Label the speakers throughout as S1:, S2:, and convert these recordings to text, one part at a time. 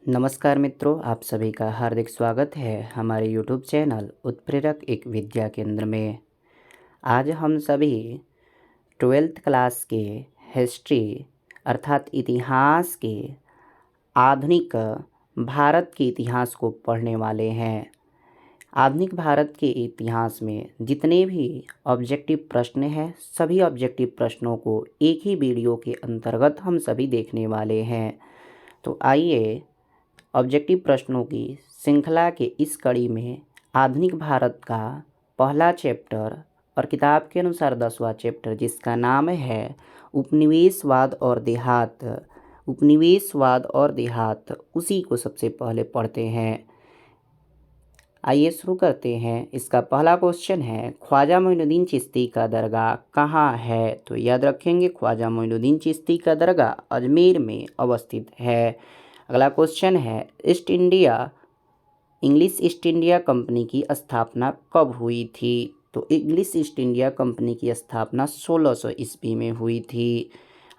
S1: नमस्कार मित्रों, आप सभी का हार्दिक स्वागत है हमारे यूट्यूब चैनल उत्प्रेरक एक विद्या केंद्र में। आज हम सभी 12th क्लास के हिस्ट्री अर्थात इतिहास के आधुनिक भारत के इतिहास को पढ़ने वाले हैं। आधुनिक भारत के इतिहास में जितने भी ऑब्जेक्टिव प्रश्न हैं, सभी ऑब्जेक्टिव प्रश्नों को एक ही वीडियो के अंतर्गत हम सभी देखने वाले हैं। तो आइए ऑब्जेक्टिव प्रश्नों की श्रृंखला के इस कड़ी में आधुनिक भारत का पहला चैप्टर और किताब के अनुसार 10वां चैप्टर, जिसका नाम है उपनिवेशवाद और देहात, उसी को सबसे पहले पढ़ते हैं। आइए शुरू करते हैं। इसका पहला क्वेश्चन है, ख्वाजा मोइनुद्दीन चिश्ती का दरगाह कहाँ है? तो याद रखेंगे, ख्वाजा मोइनुद्दीन चिश्ती का दरगाह अजमेर में अवस्थित है। अगला क्वेश्चन है, इंग्लिश ईस्ट इंडिया कंपनी की स्थापना कब हुई थी? तो इंग्लिश ईस्ट इंडिया कंपनी की स्थापना 1600 ईस्वी में हुई थी।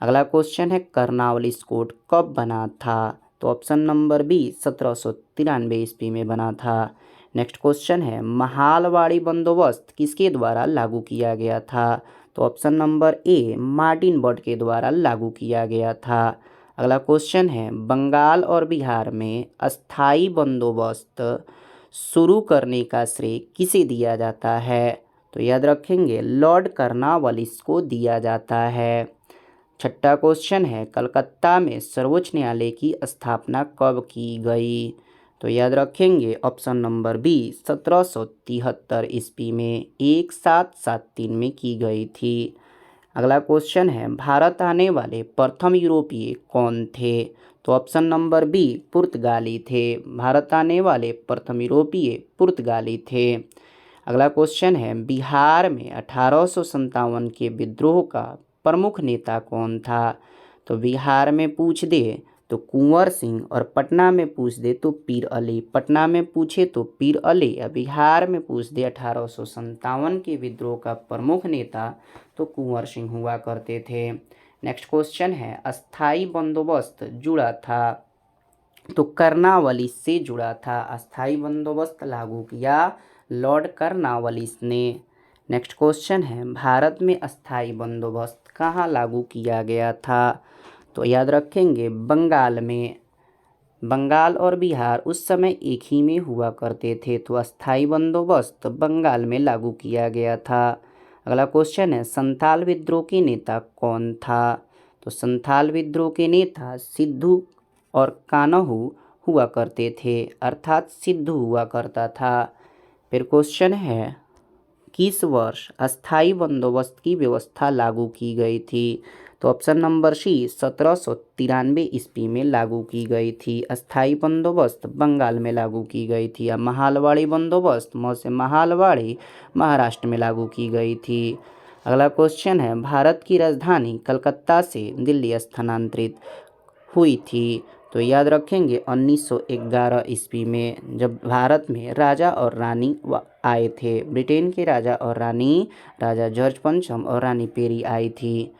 S1: अगला क्वेश्चन है, कर्नवालिस कोड कब बना था? तो ऑप्शन नंबर बी 1793 ईस्वी में बना था। नेक्स्ट क्वेश्चन है, महालवाड़ी बंदोबस्त किसके द्वारा लागू किया गया था? तो option number A Martin Burt के द्वारा लागू किया गया था। अगला क्वेश्चन है, बंगाल और बिहार में अस्थाई बंदोबस्त शुरू करने का श्रेय किसे दिया जाता है? तो याद रखेंगे, लॉर्ड कर्नवालिस को दिया जाता है। छठा क्वेश्चन है, कलकत्ता में सर्वोच्च न्यायालय की स्थापना कब की गई? तो याद रखेंगे, ऑप्शन नंबर बी 1773 ईस्वी में 1773 में की गई थी। अगला क्वेश्चन है, भारत आने वाले प्रथम यूरोपीय कौन थे? तो ऑप्शन नंबर बी पुर्तगाली थे। भारत आने वाले प्रथम यूरोपीय पुर्तगाली थे। अगला क्वेश्चन है, बिहार में 1857 के विद्रोह का प्रमुख नेता कौन था? तो बिहार में पूछ दे तो कुंवर सिंह, और पटना में पूछ दे तो पीर अली। पटना में पूछे तो पीर अली, या बिहार में पूछ दे 1857 के विद्रोह का प्रमुख नेता तो कुंवर सिंह हुआ करते थे। नेक्स्ट क्वेश्चन है, अस्थाई बंदोबस्त जुड़ा था? तो कर्नवालिस से जुड़ा था। अस्थाई बंदोबस्त लागू किया लॉर्ड कर्नवालिस ने। नेक्स्ट क्वेश्चन है, भारत में अस्थाई बंदोबस्त कहाँ लागू किया गया था? तो याद रखेंगे, बंगाल में। बंगाल और बिहार उस समय एक ही में हुआ करते थे, तो अस्थाई बंदोबस्त बंगाल में लागू किया गया था। अगला क्वेश्चन है, संथाल विद्रोह के नेता कौन था? तो संथाल विद्रोह के नेता सिद्धू और कान्हू हुआ करते थे, अर्थात सिद्धू हुआ करता था। फिर क्वेश्चन है, किस वर्ष अस्थाई बंदोबस्त की व्यवस्था लागू की गई थी? तो ऑप्शन नंबर सी 1793 ईस्वी में लागू की गई थी। अस्थाई बंदोबस्त बंगाल में लागू की गई थी। या महालवाड़ी बंदोबस्त महालवाड़ी महाराष्ट्र में लागू की गई थी। अगला क्वेश्चन है, भारत की राजधानी कलकत्ता से दिल्ली स्थानांतरित हुई थी? तो याद रखेंगे, 1911 ईस्वी में, जब भारत में राजा और रानी आए थे। ब्रिटेन के राजा और रानी, राजा जॉर्ज पंचम और रानी पेरी आई थी।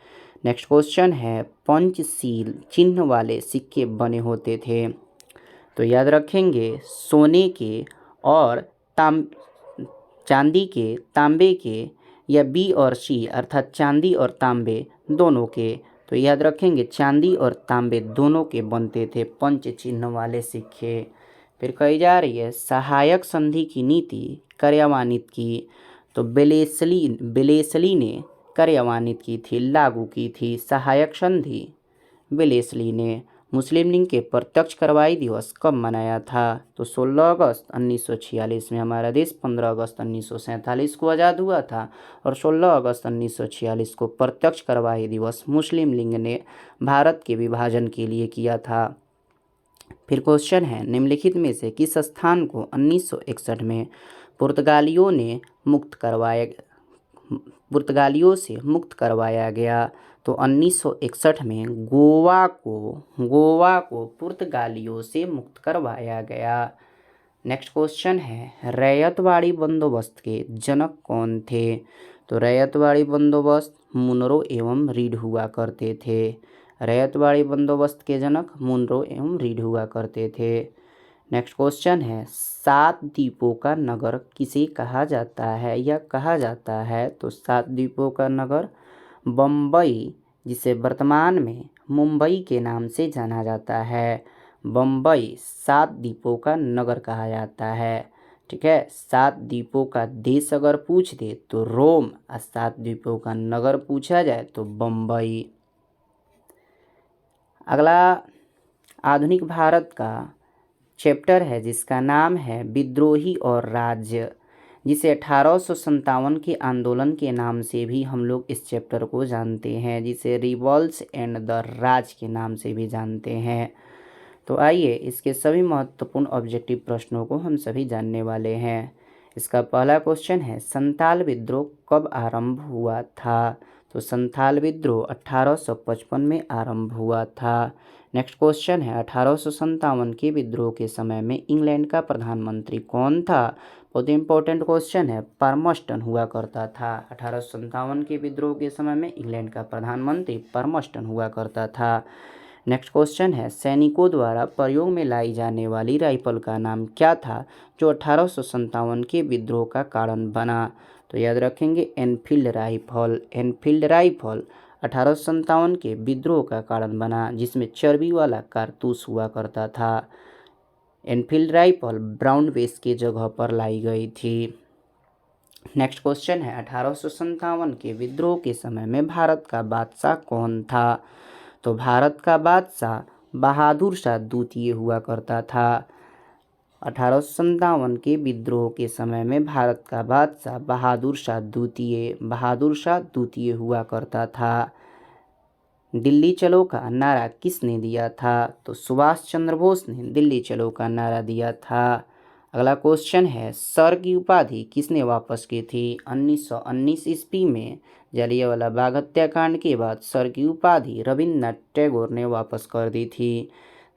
S1: नेक्स्ट क्वेश्चन है, पंचशील चिन्ह वाले सिक्के बने होते थे? तो याद रखेंगे, सोने के और चांदी के, तांबे के, या बी और सी अर्थात चांदी और तांबे दोनों के। तो याद रखेंगे, चांदी और तांबे दोनों के बनते थे पंच चिन्ह वाले सिक्के। फिर कही जा रही है, सहायक संधि की नीति कार्यान्वित की? तो बेलेसली ने कार्यान्वित की थी, लागू की थी सहायक संधि बेलेसली ने। मुस्लिम लीग के प्रत्यक्ष कार्रवाई दिवस कब मनाया था? तो 16 अगस्त 1946 में। हमारा देश 15 अगस्त 1947 को आज़ाद हुआ था, और 16 अगस्त 1946 को प्रत्यक्ष कार्रवाई दिवस मुस्लिम लीग ने भारत के विभाजन के लिए किया था। फिर क्वेश्चन है, निम्नलिखित में से किस स्थान को 1961 में पुर्तगालियों से मुक्त करवाया गया? तो 1961 में गोवा को पुर्तगालियों से मुक्त करवाया गया। नेक्स्ट क्वेश्चन है, रैयतवाड़ी बंदोबस्त के जनक कौन थे? तो रैयतवाड़ी बंदोबस्त मुनरो एवं रीड हुआ करते थे। रैयतवाड़ी बंदोबस्त के जनक मुनरो एवं रीड हुआ करते थे। नेक्स्ट क्वेश्चन है, 7 द्वीपों का नगर किसे कहा जाता है या कहा जाता है? तो 7 द्वीपों का नगर बम्बई, जिसे वर्तमान में मुंबई के नाम से जाना जाता है, बम्बई 7 द्वीपों का नगर कहा जाता है। ठीक है, 7 द्वीपों का देश अगर पूछ दे तो रोम, और 7 द्वीपों का नगर पूछा जाए तो बम्बई। अगला आधुनिक भारत का चैप्टर है जिसका नाम है विद्रोही और राज्य, जिसे 1857 के आंदोलन के नाम से भी हम लोग इस चैप्टर को जानते हैं, जिसे रिवॉल्ट्स एंड द राज के नाम से भी जानते हैं। तो आइए इसके सभी महत्वपूर्ण ऑब्जेक्टिव प्रश्नों को हम सभी जानने वाले हैं। इसका पहला क्वेश्चन है, संथाल विद्रोह कब आरंभ हुआ था? तो संथाल विद्रोह 1855 में आरंभ हुआ था। नेक्स्ट क्वेश्चन है, 1857 के विद्रोह के समय में इंग्लैंड का प्रधानमंत्री कौन था? बहुत इंपॉर्टेंट क्वेश्चन है, परमस्टन हुआ करता था। 1857 के विद्रोह के समय में इंग्लैंड का प्रधानमंत्री परमस्टन हुआ करता था। नेक्स्ट क्वेश्चन है, सैनिकों द्वारा प्रयोग में लाई जाने वाली राइफल का नाम क्या था जो 1857 के विद्रोह का कारण बना? तो याद रखेंगे एनफील्ड राइफल। एनफील्ड राइफल 1857 के विद्रोह का कारण बना, जिसमें चर्बी वाला कारतूस हुआ करता था। एनफील्ड राइफल ब्राउन बेस की जगह पर लाई गई थी। नेक्स्ट क्वेश्चन है, 1857 के विद्रोह के समय में भारत का बादशाह कौन था? तो भारत का बादशाह बहादुर शाह द्वितीय हुआ करता था। 1857 के विद्रोह के समय में भारत का बादशाह बहादुर शाह द्वितीय हुआ करता था। दिल्ली चलो का नारा किसने दिया था? तो सुभाष चंद्र बोस ने दिल्ली चलो का नारा दिया था। अगला क्वेश्चन है, सर की उपाधि किसने वापस की थी? 1919 ईस्वी में जलियांवाला बाग हत्याकांड के बाद सर की उपाधि रविन्द्रनाथ टैगोर ने वापस कर दी थी।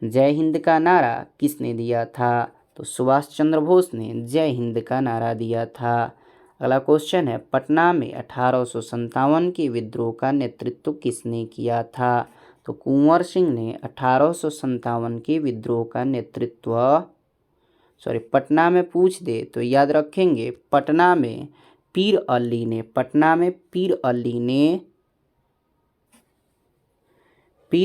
S1: जय हिंद का नारा किसने दिया था? तो सुभाष चंद्र बोस ने जय हिंद का नारा दिया था। अगला क्वेश्चन है, पटना में 1857 के विद्रोह का नेतृत्व किसने किया था? तो कुंवर सिंह ने 1857 के विद्रोह का नेतृत्व पटना में पूछ दे तो याद रखेंगे पटना में पीर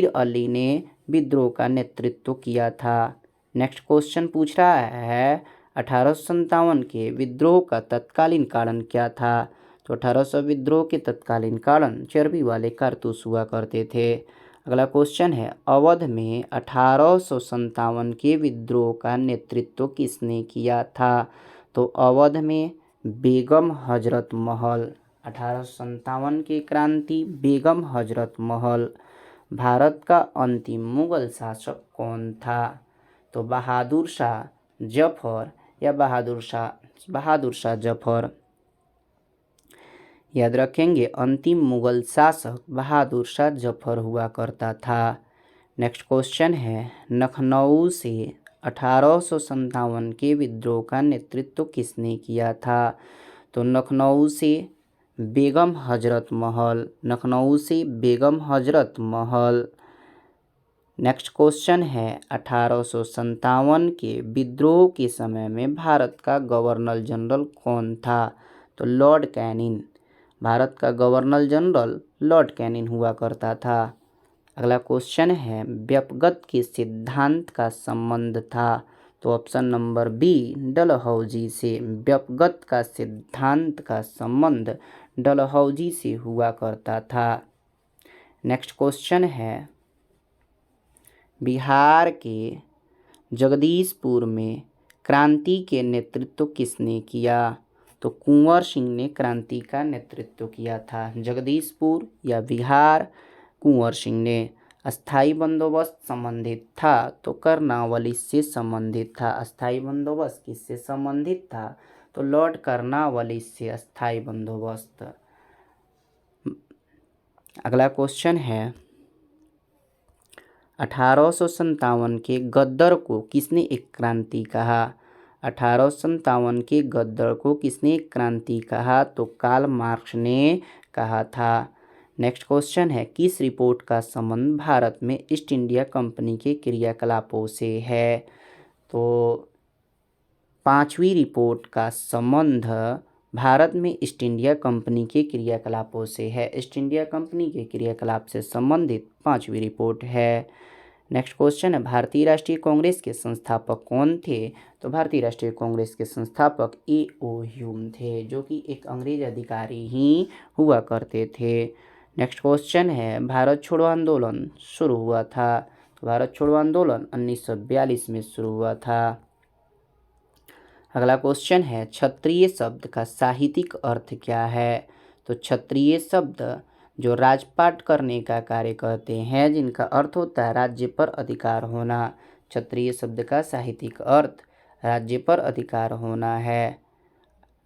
S1: अली ने विद्रोह का नेतृत्व किया था। नेक्स्ट क्वेश्चन पूछ रहा है, 1857 के विद्रोह का तत्कालीन कारण क्या था? तो 1800 विद्रोह के तत्कालीन कारण चर्बी वाले कारतूस हुआ करते थे। अगला क्वेश्चन है, अवध में 1857 के विद्रोह का नेतृत्व किसने किया था? तो अवध में बेगम हजरत महल। 1857 की क्रांति बेगम हजरत महल। भारत का अंतिम मुगल शासक कौन था? तो बहादुर शाह जफर या बहादुर शाह जफर। याद रखेंगे अंतिम मुगल शासक बहादुर शाह जफर हुआ करता था। नेक्स्ट क्वेश्चन है, लखनऊ से 1857 के विद्रोह का नेतृत्व किसने किया था? तो लखनऊ से बेगम हजरत महल। नेक्स्ट क्वेश्चन है, 1857 के विद्रोह के समय में भारत का गवर्नर जनरल कौन था? तो लॉर्ड कैनिंग। भारत का गवर्नर जनरल लॉर्ड कैनिंग हुआ करता था। अगला क्वेश्चन है, व्यपगत के सिद्धांत का संबंध था? तो ऑप्शन नंबर बी डलहौजी से। व्यपगत का सिद्धांत का संबंध डलहौजी से हुआ करता था। नेक्स्ट क्वेश्चन है, बिहार के जगदीशपुर में क्रांति के नेतृत्व किसने किया? तो कुंवर सिंह ने क्रांति का नेतृत्व किया था। जगदीशपुर या बिहार, कुंवर सिंह ने। अस्थाई बंदोबस्त संबंधित था? तो कर्नवालिस से संबंधित था। अस्थाई बंदोबस्त किससे संबंधित था? तो लॉर्ड कर्नवालिस से अस्थाई बंदोबस्त। अगला क्वेश्चन है, 1857 के गद्दर को किसने एक क्रांति कहा? 1857 के गद्दर को किसने एक क्रांति कहा? तो कार्ल मार्क्स ने कहा था। नेक्स्ट क्वेश्चन है किस रिपोर्ट का संबंध भारत में ईस्ट इंडिया कंपनी के क्रियाकलापों से है। तो 5वीं रिपोर्ट का संबंध भारत में ईस्ट इंडिया कंपनी के क्रियाकलापों से है। ईस्ट इंडिया कंपनी के क्रियाकलाप से संबंधित 5वीं रिपोर्ट है। नेक्स्ट क्वेश्चन है भारतीय राष्ट्रीय कांग्रेस के संस्थापक कौन थे। तो भारतीय राष्ट्रीय कांग्रेस के संस्थापक A.O. ह्यूम थे, जो कि एक अंग्रेज अधिकारी ही हुआ करते थे। नेक्स्ट क्वेश्चन है भारत छोड़ो आंदोलन शुरू हुआ था। तो भारत छोड़ो आंदोलन 1942 में शुरू हुआ था। अगला क्वेश्चन है क्षत्रिय शब्द का साहित्यिक अर्थ क्या है। तो क्षत्रिय शब्द जो राजपाट करने का कार्य करते हैं, जिनका अर्थ होता है राज्य पर अधिकार होना। क्षत्रिय शब्द का साहित्यिक अर्थ राज्य पर अधिकार होना है।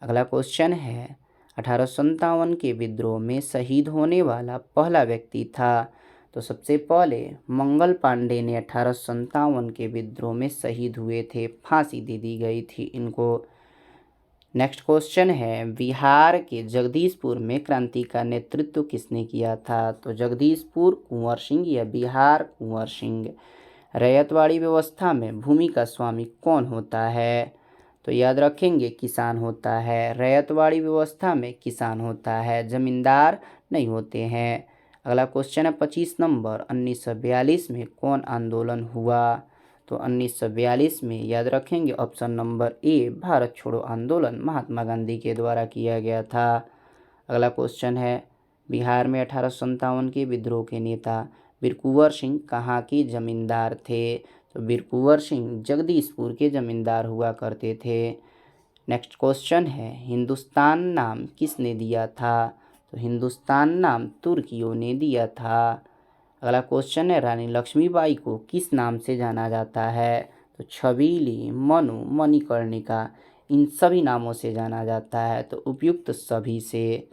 S1: अगला क्वेश्चन है 1857 के विद्रोह में शहीद होने वाला पहला व्यक्ति था। तो सबसे पहले मंगल पांडे ने 1857 के विद्रोह में शहीद हुए थे, फांसी दे दी गई थी इनको। नेक्स्ट क्वेश्चन है बिहार के जगदीशपुर में क्रांति का नेतृत्व किसने किया था। तो जगदीशपुर कुंवर सिंह या बिहार कुंवर सिंह। रैयतवाड़ी व्यवस्था में भूमि का स्वामी कौन होता है। तो याद रखेंगे किसान होता है। रैयतवाड़ी व्यवस्था में किसान होता है, जमींदार नहीं होते हैं। अगला क्वेश्चन है 25 नंबर 1942 में कौन आंदोलन हुआ। तो 1942 में याद रखेंगे ऑप्शन नंबर ए भारत छोड़ो आंदोलन महात्मा गांधी के द्वारा किया गया था। अगला क्वेश्चन है बिहार में 1857 के विद्रोह के नेता वीर कुंवर सिंह कहाँ के जमींदार थे। तो वीर कुंवर सिंह जगदीशपुर के जमींदार हुआ करते थे। नेक्स्ट क्वेश्चन है हिंदुस्तान नाम किसने दिया था। तो हिंदुस्तान नाम तुर्कियों ने दिया था। अगला क्वेश्चन है रानी लक्ष्मीबाई को किस नाम से जाना जाता है। तो छबीली, मनु, मणिकर्णिका, इन सभी नामों से जाना जाता है, तो उपयुक्त सभी से।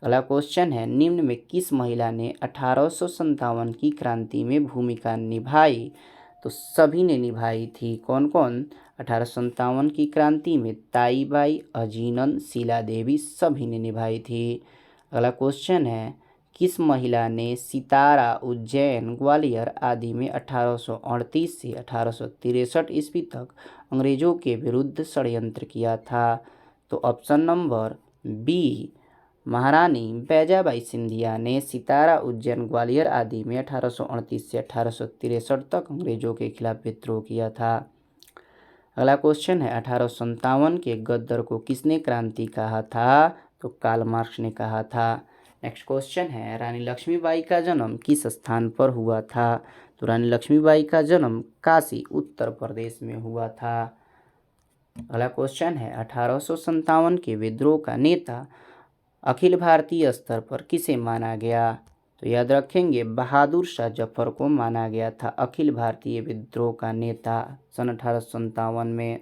S1: अगला क्वेश्चन है निम्न में किस महिला ने 1857 की क्रांति में भूमिका निभाई। तो सभी ने निभाई थी। कौन कौन। 1857 की क्रांति में ताईबाई, अजीनन, शीला देवी सभी ने निभाई थी। अगला क्वेश्चन है किस महिला ने सितारा, उज्जैन, ग्वालियर आदि में 1838 से 1863 ईस्वी तक अंग्रेजों के विरुद्ध षड्यंत्र किया था। तो ऑप्शन नंबर बी महारानी बैजाबाई सिंधिया ने सितारा, उज्जैन, ग्वालियर आदि में 1838 से 1863 तक अंग्रेजों के खिलाफ विद्रोह किया था। अगला क्वेश्चन है 1857 के गद्दर को किसने क्रांति कहा था। तो कार्ल मार्क्स ने कहा था। नेक्स्ट क्वेश्चन है रानी लक्ष्मीबाई का जन्म किस स्थान पर हुआ था। तो रानी लक्ष्मीबाई का जन्म काशी उत्तर प्रदेश में हुआ था। अगला क्वेश्चन है 1857 के विद्रोह का नेता अखिल भारतीय स्तर पर किसे माना गया। तो याद रखेंगे बहादुर शाह जफर को माना गया था अखिल भारतीय विद्रोह का नेता सन 1857 में।